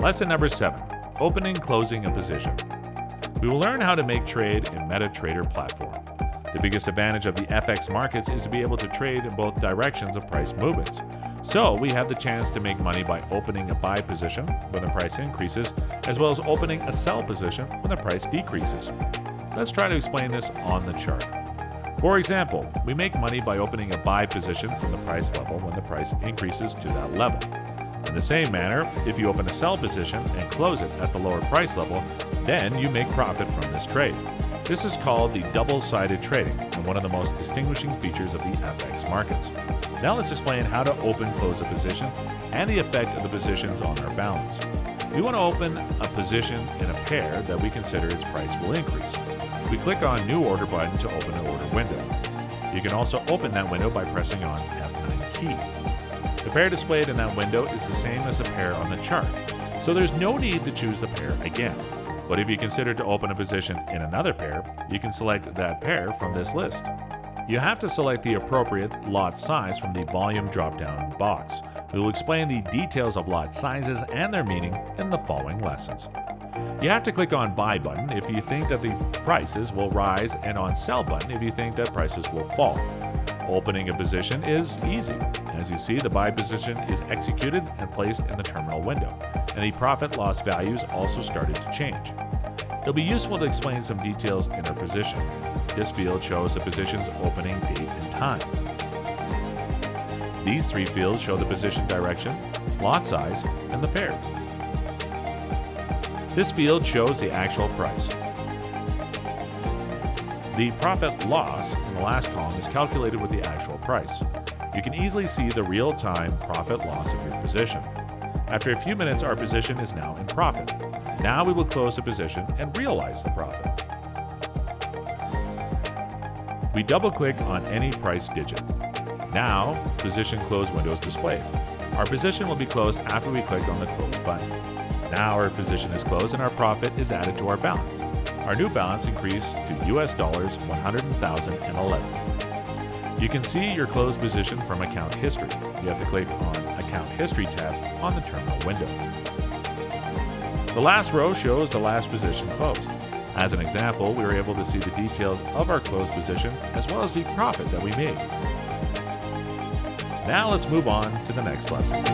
Lesson number 7, opening and closing a position. We will learn how to make trade in MetaTrader platform. The biggest advantage of the FX markets is to be able to trade in both directions of price movements. So we have the chance to make money by opening a buy position when the price increases, as well as opening a sell position when the price decreases. Let's try to explain this on the chart. For example, we make money by opening a buy position from the price level when the price increases to that level. In the same manner, if you open a sell position and close it at the lower price level, then you make profit from this trade. This is called the double-sided trading and one of the most distinguishing features of the FX markets. Now let's explain how to close a position and the effect of the positions on our balance. We want to open a position in a pair that we consider its price will increase. We click on New Order button to open an order window. You can also open that window by pressing on F9 key. The pair displayed in that window is the same as the pair on the chart, so there's no need to choose the pair again. But if you consider to open a position in another pair, you can select that pair from this list. You have to select the appropriate lot size from the volume drop-down box. We will explain the details of lot sizes and their meaning in the following lessons. You have to click on Buy button if you think that the prices will rise, and on Sell button if you think that prices will fall. Opening a position is easy. As you see, the buy position is executed and placed in the terminal window, and the profit-loss values also started to change. It'll be useful to explain some details in our position. This field shows the position's opening date and time. These 3 fields show the position direction, lot size, and the pair. This field shows the actual price. The profit-loss in the last column is calculated with the actual price. You can easily see the real-time profit-loss of your position. After a few minutes, our position is now in profit. Now we will close the position and realize the profit. We double-click on any price digit. Now, position close window is displayed. Our position will be closed after we click on the close button. Now our position is closed and our profit is added to our balance. Our new balance increased to US dollars 100,011. You can see your closed position from account history. You have to click on Account History tab on the terminal window. The last row shows the last position closed. As an example, we were able to see the details of our closed position as well as the profit that we made. Now let's move on to the next lesson.